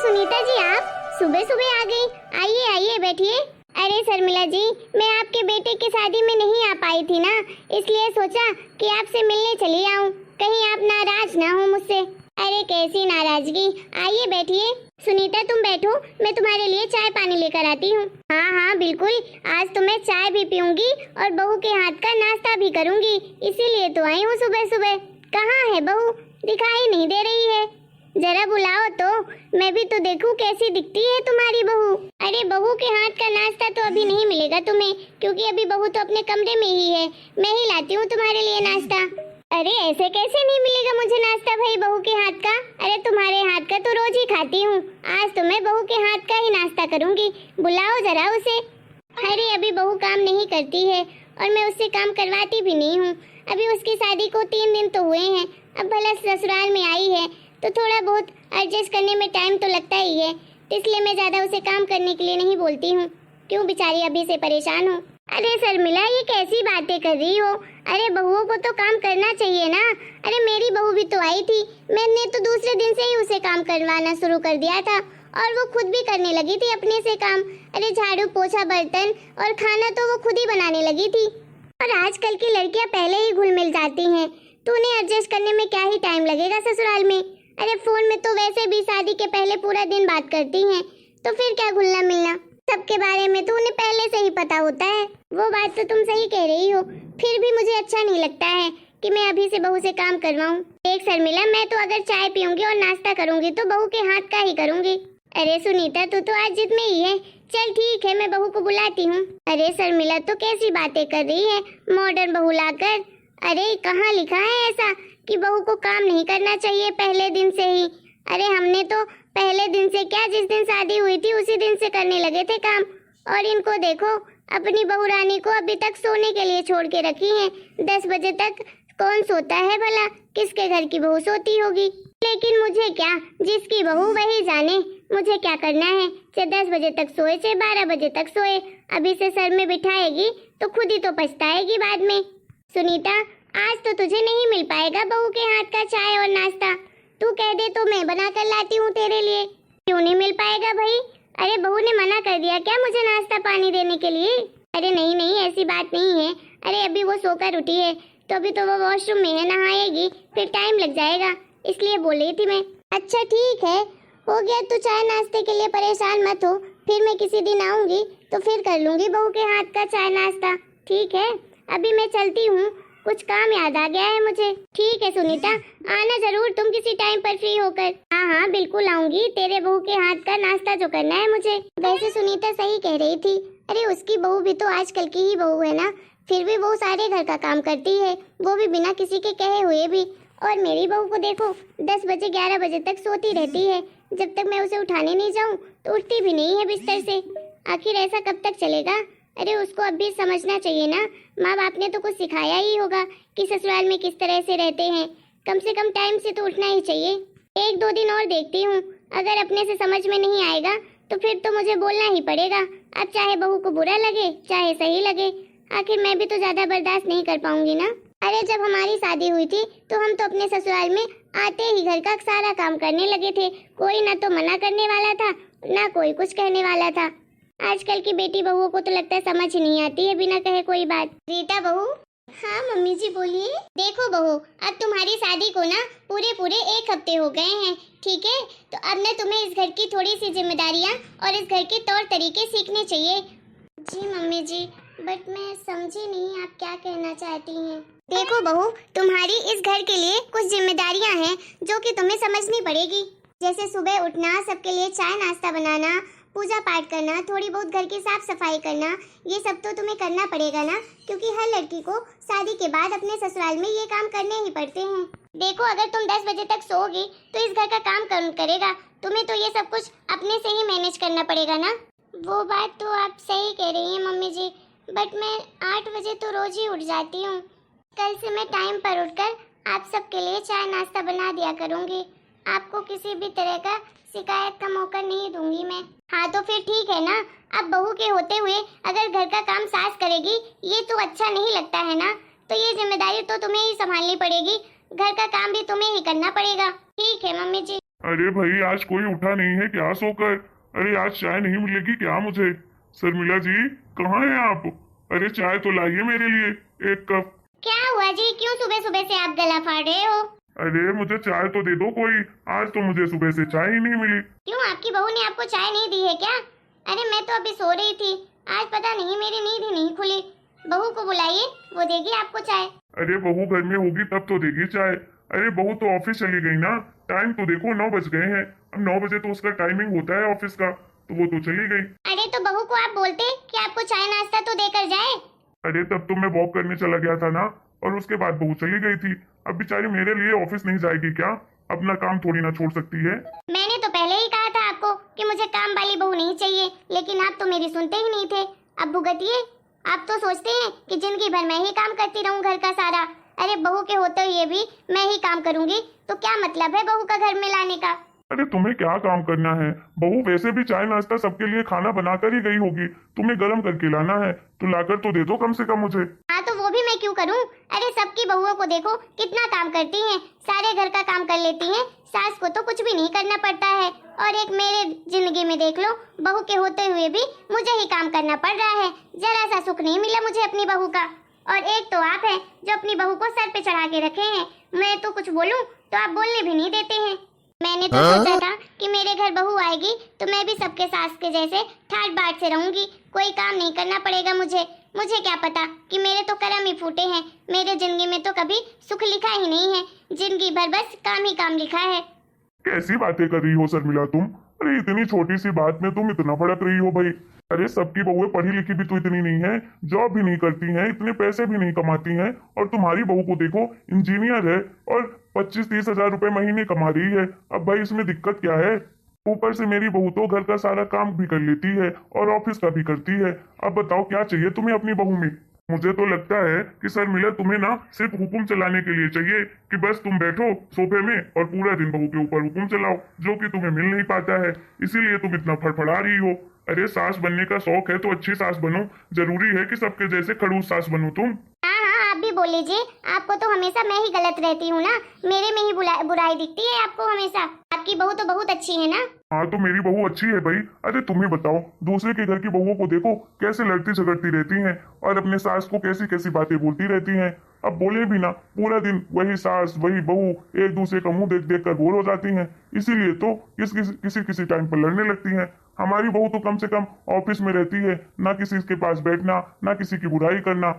सुनीता जी, आप सुबह सुबह आ गई। आइए आइए बैठिए। अरे शर्मिला जी, मैं आपके बेटे की शादी में नहीं आ पाई थी ना, इसलिए सोचा कि आपसे मिलने चली आऊं, कहीं आप नाराज ना हो मुझसे। अरे कैसी नाराजगी, आइए बैठिए। सुनीता तुम बैठो, मैं तुम्हारे लिए चाय पानी लेकर आती हूँ। हाँ हाँ बिल्कुल, आज तो मैं चाय भी पीऊंगी और बहू के हाथ का नाश्ता भी करूंगी, इसीलिए तो आई हूँ सुबह सुबह। कहाँ है बहू, दिखाई नहीं दे रही है, जरा बुलाओ तो मैं भी तो देखूं कैसी दिखती है तुम्हारी बहू। अरे बहू के हाथ का नाश्ता तो अभी नहीं मिलेगा तुम्हें, क्योंकि अभी बहू तो अपने कमरे में ही है। मैं ही लाती हूँ तुम्हारे लिए नाश्ता। अरे ऐसे कैसे नहीं मिलेगा मुझे नाश्ता भाई बहू के हाथ का? अरे तुम्हारे हाथ का तो रोज ही खाती हूँ, आज तो मैं बहू के हाथ का ही नाश्ता करूँगी। बुलाओ जरा उसे। अरे अभी बहू काम नहीं करती है और मैं उससे काम करवाती भी नहीं हूँ। अभी उसकी शादी को 3 दिन तो हुए हैं, अब भला ससुराल में आई है तो थोड़ा बहुत एडजस्ट करने में टाइम तो लगता ही है, इसलिए मैं ज्यादा उसे काम करने के लिए नहीं बोलती हूँ। क्यों बेचारी अभी से परेशान हो? अरे शर्मिला, ये कैसी बातें कर रही हो? अरे बहुओं को तो काम करना चाहिए ना। अरे मेरी बहू भी तो आई थी, मैंने तो दूसरे दिन से ही उसे काम करवाना शुरू कर दिया था और वो खुद भी करने लगी थी अपने से काम। अरे झाड़ू पोछा बर्तन और खाना तो वो खुद ही बनाने लगी थी। और आजकल की लड़कियां पहले ही घुल मिल जाती हैं, तो उन्हें एडजस्ट करने में क्या ही टाइम लगेगा ससुराल में। अरे फोन में तो वैसे भी शादी के पहले पूरा दिन बात करती हैं, तो फिर क्या घुलना मिलना, सबके बारे में तो उन्हें पहले से ही पता होता है। वो बात तो तुम सही कह रही हो, फिर भी मुझे अच्छा नहीं लगता है कि मैं अभी से बहू से काम करवाऊं। देख शर्मिला, मैं तो अगर चाय पीऊंगी और नाश्ता करूंगी तो बहू के हाथ का ही करूंगी। अरे सुनीता, तू तो आज जिद में ही है। चल ठीक है, मैं बहू को बुलाती हूँ। अरे शर्मिला तो कैसी बातें कर रही है, मॉडर्न बहू लाकर। अरे कहाँ लिखा है ऐसा कि बहू को काम नहीं करना चाहिए पहले दिन से ही? अरे हमने तो पहले दिन से क्या, जिस दिन शादी हुई थी उसी दिन से करने लगे थे काम। और इनको देखो, अपनी बहू रानी को अभी तक सोने के लिए छोड़ के रखी है। 10 बजे तक कौन सोता है भला? किसके घर की बहू सोती होगी? लेकिन मुझे क्या, जिसकी बहू वही जाने, मुझे क्या करना है। चाहे 10 बजे तक सोए, चाहे 12 बजे तक सोए, अभी से सर में बिठाएगी तो खुद ही तो पछताएगी बाद में। सुनीता, आज तो तुझे नहीं मिल पाएगा बहू के हाथ का चाय और नाश्ता। तू कह दे तो मैं बना कर लाती हूँ तेरे लिए। क्यों नहीं मिल पाएगा भाई? अरे बहू ने मना कर दिया क्या मुझे नाश्ता पानी देने के लिए? अरे नहीं नहीं, ऐसी बात नहीं है। अरे अभी वो सोकर उठी है तो अभी तो वो वॉशरूम में है, नहाएगी, फिर टाइम लग जाएगा, इसलिए बोल रही थी मैं। अच्छा ठीक है, हो गया, तू चाय नाश्ते के लिए परेशान मत हो, फिर मैं किसी दिन आऊंगी तो फिर कर लूंगी बहू के हाथ का चाय नाश्ता। ठीक है, अभी मैं चलती हूँ, कुछ काम याद आ गया है मुझे। ठीक है सुनीता, आना जरूर तुम किसी टाइम पर फ्री होकर। हाँ हाँ बिल्कुल आऊंगी, तेरे बहू के हाथ का नाश्ता जो करना है मुझे। वैसे सुनीता सही कह रही थी, अरे उसकी बहू भी तो आजकल की ही बहू है ना, फिर भी वो सारे घर का काम करती है, वो भी बिना किसी के कहे हुए भी। और मेरी बहू को देखो, 10 बजे 11 बजे तक सोती रहती है, जब तक मैं उसे उठाने नहीं जाऊँ तो उठती भी नहीं है बिस्तर से। आखिर ऐसा कब तक चलेगा? अरे उसको अब भी समझना चाहिए ना, माँ बाप ने तो कुछ सिखाया ही होगा कि ससुराल में किस तरह से रहते हैं। कम से कम टाइम से तो उठना ही चाहिए। 1-2 दिन और देखती हूँ, अगर अपने से समझ में नहीं आएगा तो फिर तो मुझे बोलना ही पड़ेगा। अब चाहे बहू को बुरा लगे चाहे सही लगे, आखिर मैं भी तो ज्यादा बर्दाश्त नहीं कर पाऊंगी ना। अरे जब हमारी शादी हुई थी तो हम तो अपने ससुराल में आते ही घर का सारा काम करने लगे थे, कोई ना तो मना करने वाला था ना कोई कुछ कहने वाला था। आजकल की बेटी बहुओं को तो लगता है समझ ही नहीं आती है बिना कहे कोई बात। रीता बहू। हाँ मम्मी जी बोलिए। देखो बहू, अब तुम्हारी शादी को ना पूरे 1 हफ्ते हो गए हैं, ठीक है? तो अब ना तुम्हें इस घर की थोड़ी सी जिम्मेदारियाँ और इस घर के तौर तरीके सीखने चाहिए। जी मम्मी जी, बट मैं समझी नहीं आप क्या कहना चाहती हैं। देखो बहू, तुम्हारी इस घर के लिए कुछ जिम्मेदारियां हैं जो कि तुम्हें समझनी पड़ेगी, जैसे सुबह उठना, सबके लिए चाय नाश्ता बनाना, पूजा पाठ करना, थोड़ी बहुत घर की साफ सफाई करना, ये सब तो तुम्हें करना पड़ेगा ना, क्योंकि हर लड़की को शादी के बाद अपने ससुराल में ये काम करने ही पड़ते हैं। देखो अगर तुम 10 बजे तक सोओगी तो इस घर का काम कौन करेगा? तुम्हें तो ये सब कुछ अपने से ही मैनेज करना पड़ेगा ना। वो बात तो आप सही कह रही हैं मम्मी जी, बट मैं 8 बजे तो रोज ही उठ जाती हूँ। कल से मैं टाइम पर उठकर आप सबके लिए चाय नाश्ता बना दिया करूँगी, आपको किसी भी तरह का शिकायत का मौका नहीं दूंगी मैं। हाँ तो फिर ठीक है ना, अब बहू के होते हुए अगर घर का काम सास करेगी ये तो अच्छा नहीं लगता है ना, तो ये जिम्मेदारी तो तुम्हें ही संभालनी पड़ेगी, घर का काम भी तुम्हें ही करना पड़ेगा। ठीक है मम्मी जी। अरे भाई आज कोई उठा नहीं है क्या सोकर? अरे आज चाय नहीं मिलेगी क्या मुझे? शर्मिला जी कहाँ हैं आप? अरे चाय तो लाइए मेरे लिए 1 कप। क्या हुआ जी, क्यों सुबह सुबह से आप गला फाड़ रहे हो? अरे मुझे चाय तो दे दो कोई, आज तो मुझे सुबह से चाय ही नहीं मिली। क्यों, आपकी बहू ने आपको चाय नहीं दी है क्या? अरे मैं तो अभी सो रही थी, आज पता नहीं मेरी नींद ही नहीं खुली। बहू को बुलाइए, वो देगी आपको चाय। अरे बहू घर में होगी तब तो देगी चाय। अरे बहू तो ऑफिस चली गई ना, टाइम तो देखो 9 बज गए हैं। अब 9 बजे तो उसका टाइमिंग होता है ऑफिस का, तो वो तो चली गई। अरे तो बहू को आप बोलते कि आपको चाय नाश्ता तो देकर जाए। अरे तब तो मैं वॉक करने चला गया था ना, और उसके बाद बहू चली गई थी। अब बेचारी मेरे लिए ऑफिस नहीं जाएगी क्या? अपना काम थोड़ी ना छोड़ सकती है। मैंने तो पहले ही कहा था आपको कि मुझे काम वाली बहू नहीं चाहिए, लेकिन आप तो मेरी सुनते ही नहीं थे। अब भुगतिए। आप तो सोचते हैं कि जिंदगी भर मैं ही काम करती रहूं घर का सारा। अरे बहू के होते हुए भी मैं ही काम करूंगी, तो क्या मतलब है बहू का घर में लाने का? अरे तुम्हें क्या काम करना है? बहू वैसे भी चाय नाश्ता सबके लिए खाना बनाकर ही गई होगी, तुम्हें गर्म करके लाना है तो लाकर तो दे दो कम से कम मुझे। हाँ तो वो भी मैं क्यों करूं? अरे सबकी बहुओं को देखो कितना काम करती हैं, सारे घर का काम कर लेती हैं। सास को तो कुछ भी नहीं करना पड़ता है, और एक मेरे जिंदगी में देख लो, बहू के होते हुए भी मुझे ही काम करना पड़ रहा है। जरा सा सुख नहीं मिला मुझे अपनी बहू का। और एक तो आप हैं जो अपनी बहू को सर पे चढ़ा के रखे हैं। मैं तो कुछ बोलूं तो आप बोलने भी नहीं देते हैं। मैंने तो सोचा था कि मेरे घर बहू आएगी तो मैं भी सबके सास के जैसे ठाट बाट से रहूंगी, कोई काम नहीं करना पड़ेगा मुझे। मुझे क्या पता कि मेरे तो कर्म ही फूटे हैं। मेरे जिंदगी में तो कभी सुख लिखा ही नहीं है, जिंदगी भर बस काम ही काम लिखा है। कैसी बातें कर रही हो शर्मिला तुम? अरे इतनी छोटी सी बात में तुम इतना भड़क रही हो भाई। अरे सबकी बहुएं पढ़ी लिखी भी तो इतनी नहीं है, जॉब भी नहीं करती हैं, इतने पैसे भी नहीं कमाती हैं। और तुम्हारी बहू को देखो, इंजीनियर है और 25-30 हजार रुपए महीने कमा रही है। अब भाई इसमें दिक्कत क्या है? ऊपर से मेरी बहू तो घर का सारा काम भी कर लेती है और ऑफिस का भी करती है। अब बताओ क्या चाहिए तुम्हें अपनी बहू में? मुझे तो लगता है कि शर्मिला तुम्हें ना सिर्फ हुक्म चलाने के लिए चाहिए, कि बस तुम बैठो सोफे में और पूरा दिन बहू के ऊपर हुक्म चलाओ, जो कि तुम्हें मिल नहीं पाता है, इसीलिए तुम इतना फड़फड़ा रही हो। अरे सास बनने का शौक है तो अच्छी सास बनो, जरूरी है कि सबके जैसे खड़ूस सास बनो तुम। हाँ हाँ, आप भी बोल लीजिए। आपको तो हमेशा मैं ही गलत रहती हूँ ना, मेरे में ही बुराई दिखती है आपको हमेशा। आपकी बहू तो बहुत अच्छी है ना। हाँ तो मेरी बहू अच्छी है भाई। अरे तुम्हें बताओ, दूसरे के घर की बहुओं को देखो कैसे लड़ती झगड़ती रहती हैं और अपने सास को कैसी कैसी बातें बोलती रहती हैं। अब बोले भी ना, पूरा दिन वही सास वही बहू एक दूसरे का मुंह देख देख कर बोर हो जाती हैं, इसीलिए तो किसी किसी टाइम पर लड़ने लगती हैं। हमारी बहू तो कम से कम ऑफिस में रहती है, ना किसी के पास बैठना, ना किसी की बुराई करना,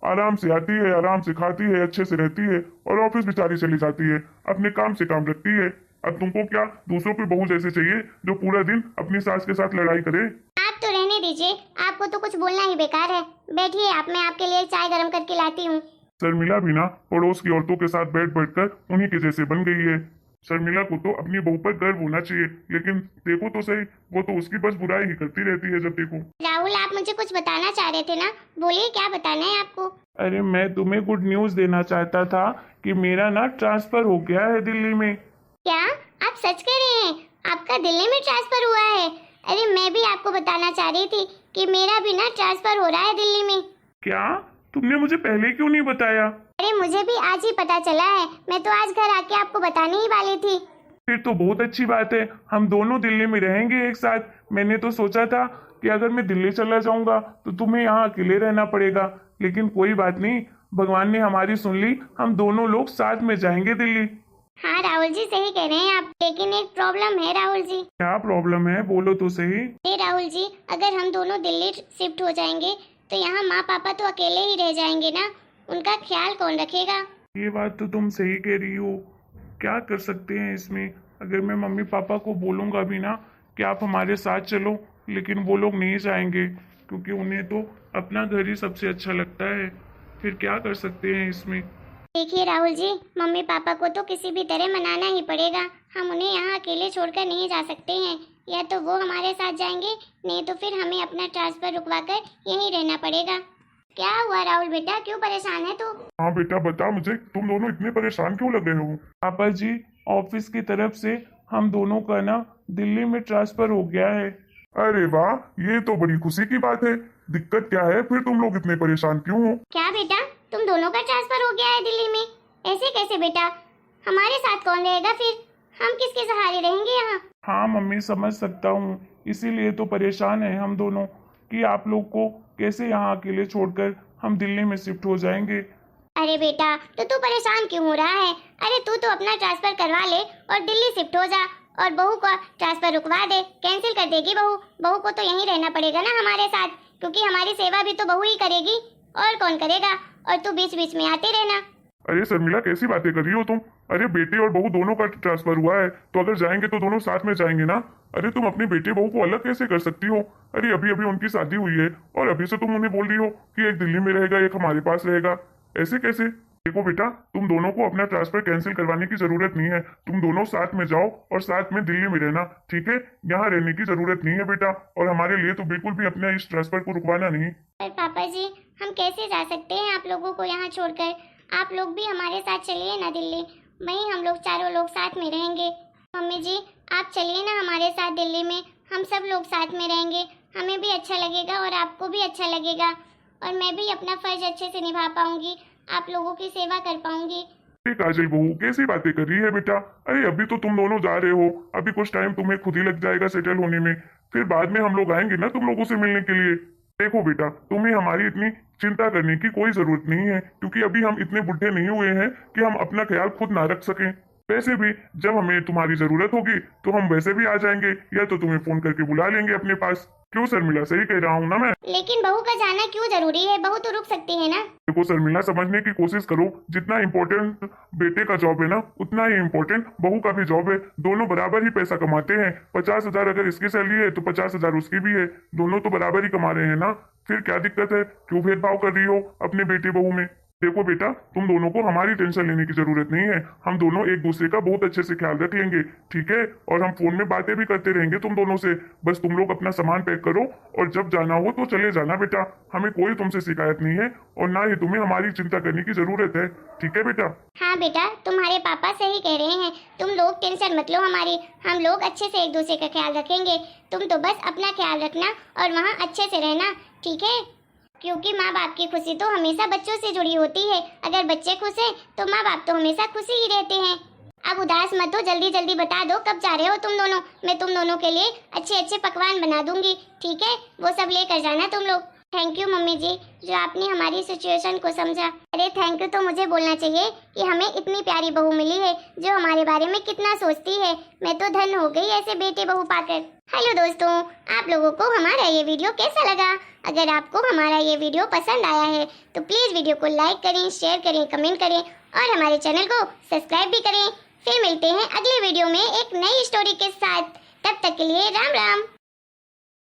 आराम से आती है, आराम से खाती है, अच्छे से रहती है और ऑफिस बेचारी चली जाती है, अपने काम से काम रखती है। अब तुमको क्या दूसरों की बहू जैसे चाहिए जो पूरा दिन अपनी सास के साथ लड़ाई करे? आप तो रहने दीजिए, आपको तो कुछ बोलना ही बेकार है। बैठिए आप, मैं आपके लिए चाय गर्म करके लाती हूँ। शर्मिला भी ना पड़ोस की औरतों के साथ बैठ बैठ कर उन्हीं के जैसे बन गई है। शर्मिला को तो अपनी बहू पर गर्व होना चाहिए, लेकिन देखो तो सही, वो तो उसकी बस बुराई ही करती रहती है जब देखो। राहुल, आप मुझे कुछ बताना चाह रहे थे ना, बोलिए क्या बताना है आपको? अरे मैं तुम्हें गुड न्यूज़ देना चाहता था कि मेरा ना ट्रांसफर हो गया है दिल्ली में। क्या आप सच कह रहे हैं? आपका दिल्ली में ट्रांसफर हुआ है? अरे मैं भी आपको बताना चाह रही थी कि मेरा भी ना ट्रांसफर हो रहा है दिल्ली में। क्या? तुमने मुझे पहले क्यों नहीं बताया? अरे मुझे भी आज ही पता चला है, मैं तो आज घर आके आपको बताने ही वाली थी। फिर तो बहुत अच्छी बात है, हम दोनों दिल्ली में रहेंगे एक साथ। मैंने तो सोचा था कि अगर मैं दिल्ली चला जाऊंगा तो तुम्हें यहाँ अकेले रहना पड़ेगा, लेकिन कोई बात नहीं, भगवान ने हमारी सुन ली, हम दोनों लोग साथ में जाएंगे दिल्ली। हाँ राहुल जी, सही कह रहे हैं आप, लेकिन एक प्रॉब्लम है राहुल जी। क्या प्रॉब्लम है? बोलो तो सही। राहुल जी, अगर हम दोनों दिल्ली शिफ्ट हो जाएंगे तो यहाँ माँ पापा तो अकेले ही रह जाएंगे ना, उनका ख्याल कौन रखेगा? ये बात तो तुम सही कह रही हो, क्या कर सकते हैं इसमें। अगर मैं मम्मी पापा को बोलूँगा भी ना कि आप हमारे साथ चलो, लेकिन वो लोग नहीं जाएंगे, क्योंकि उन्हें तो अपना घर ही सबसे अच्छा लगता है। फिर क्या कर सकते हैं इसमें। देखिए राहुल जी, मम्मी पापा को तो किसी भी तरह मनाना ही पड़ेगा। हम उन्हें यहाँ अकेले छोड़कर नहीं जा सकते हैं, या तो वो हमारे साथ जाएंगे, नहीं तो फिर हमें अपना ट्रांसफर रुकवा कर यहीं रहना पड़ेगा। क्या हुआ राहुल बेटा, क्यों परेशान है तू? हाँ बेटा बता मुझे, तुम दोनों इतने परेशान क्यों लग रहे हो? पापा जी, ऑफिस की तरफ से हम दोनों का ना दिल्ली में ट्रांसफर हो गया है। अरे वाह, ये तो बड़ी खुशी की बात है। दिक्कत क्या है फिर, तुम लोग इतने परेशान क्यों हो? क्या बेटा, तुम दोनों का ट्रांसफर हो गया है दिल्ली में? ऐसे कैसे बेटा? हमारे साथ कौन रहेगा फिर? हम किसके सहारे रहेंगे यहाँ? हाँ मम्मी, समझ सकता हूँ, इसीलिए तो परेशान है हम दोनों कि आप लोग को कैसे यहाँ अकेले छोड़कर हम दिल्ली में शिफ्ट हो जाएंगे। अरे बेटा, तो तू परेशान क्यों हो रहा है? अरे तू तो अपना ट्रांसफर करवा ले और दिल्ली शिफ्ट हो जा, और बहू का ट्रांसफर रुकवा दे, कैंसिल कर देगी बहू। बहू को तो यहीं रहना पड़ेगा ना हमारे साथ, क्योंकि हमारी सेवा भी तो बहू ही करेगी, और कौन करेगा? और तू बीच बीच में आते रहना। अरे शर्मिला, कैसी बातें कर रही हो तुम? अरे बेटे और बहू दोनों का ट्रांसफर हुआ है, तो अगर जाएंगे तो दोनों साथ में जाएंगे ना। अरे तुम अपनी बेटे बहू को अलग कैसे कर सकती हो? अरे अभी अभी उनकी शादी हुई है और अभी से तुम उन्हें बोल रही हो कि एक दिल्ली में रहेगा, एक हमारे पास रहेगा। ऐसे कैसे? देखो बेटा, तुम दोनों को अपना ट्रांसफर कैंसिल करवाने की जरूरत नहीं है। तुम दोनों साथ में जाओ और साथ में दिल्ली में रहना, ठीक है? यहाँ रहने की जरूरत नहीं है बेटा, और हमारे लिए तो बिल्कुल भी अपने इस ट्रांसफर को रुकवाना नहीं। पर पापा जी, हम कैसे जा सकते हैं आप लोगों को यहाँ छोड़कर? आप लोग भी हमारे साथ चलिए ना दिल्ली, वहीं हम लोग चारों लोग साथ में रहेंगे। मम्मी जी, आप चलिए ना हमारे साथ दिल्ली में, हम सब लोग साथ में रहेंगे, हमें भी अच्छा लगेगा और आपको भी अच्छा लगेगा, और मैं भी अपना फर्ज अच्छे से निभा पाऊंगी, आप लोगों की सेवा कर पाऊंगी। काजल बहू, कैसी बातें कर रही है बेटा? अरे अभी तो तुम दोनों जा रहे हो, अभी कुछ टाइम तुम्हें खुद ही लग जाएगा सेटल होने में, फिर बाद में हम लोग आएंगे ना तुम लोगों से मिलने के लिए। देखो बेटा, तुम्हें हमारी इतनी चिंता करने की कोई जरूरत नहीं है, क्योंकि अभी हम इतने बुढ़े नहीं हुए हैं कि हम अपना ख्याल खुद ना रख सकें। वैसे भी जब हमें तुम्हारी जरूरत होगी तो हम वैसे भी आ जाएंगे, या तो तुम्हें फोन करके बुला लेंगे अपने पास। क्यों शर्मिला, सही कह रहा हूँ ना मैं? लेकिन बहू का जाना क्यों जरूरी है? बहू तो रुक सकती है ना। देखो शर्मिला, समझने की कोशिश करो, जितना इम्पोर्टेंट बेटे का जॉब है ना, उतना ही इम्पोर्टेंट बहू का भी जॉब है। दोनों बराबर ही पैसा कमाते हैं। 50,000 अगर इसकी सैलरी है तो 50,000 उसकी भी है, दोनों तो बराबर ही कमा रहे हैं ना। फिर क्या दिक्कत है? क्यों भेदभाव कर रही हो अपने बेटे बहू में? देखो बेटा, तुम दोनों को हमारी टेंशन लेने की जरूरत नहीं है, हम दोनों एक दूसरे का बहुत अच्छे से ख्याल रख लेंगे, ठीक है? और हम फोन में बातें भी करते रहेंगे तुम दोनों से। बस तुम लोग अपना सामान पैक करो और जब जाना हो तो चले जाना बेटा, हमें कोई तुमसे शिकायत नहीं है, और ना ही तुम्हें हमारी चिंता करने की जरूरत है, ठीक है बेटा? हाँ बेटा, तुम्हारे पापा सही कह रहे हैं, तुम लोग टेंशन मत लो हमारी, हम लोग अच्छे से एक दूसरे का ख्याल रखेंगे। तुम तो बस अपना ख्याल रखना और वहाँ अच्छे से रहना, ठीक है? क्योंकि माँ बाप की खुशी तो हमेशा बच्चों से जुड़ी होती है। अगर बच्चे खुश हैं तो माँ बाप तो हमेशा खुशी ही रहते हैं। अब उदास मत हो, जल्दी जल्दी बता दो कब जा रहे हो तुम दोनों। मैं तुम दोनों के लिए अच्छे अच्छे पकवान बना दूंगी, ठीक है? वो सब लेकर जाना तुम लोग। थैंक यू मम्मी जी, जो आपने हमारी सिचुएशन को समझा। अरे थैंक यू तो मुझे बोलना चाहिए कि हमें इतनी प्यारी बहू मिली है जो हमारे बारे में कितना सोचती है। मैं तो धन हो गई ऐसे बेटे बहू पाकर। हेलो दोस्तों, आप लोगों को हमारा ये वीडियो कैसा लगा? अगर आपको हमारा ये वीडियो पसंद आया है तो प्लीज वीडियो को लाइक करें, शेयर करें, कमेंट करें और हमारे चैनल को सब्सक्राइब भी करें। फिर मिलते हैं अगले वीडियो में एक नई स्टोरी के साथ। तब तक के लिए राम राम।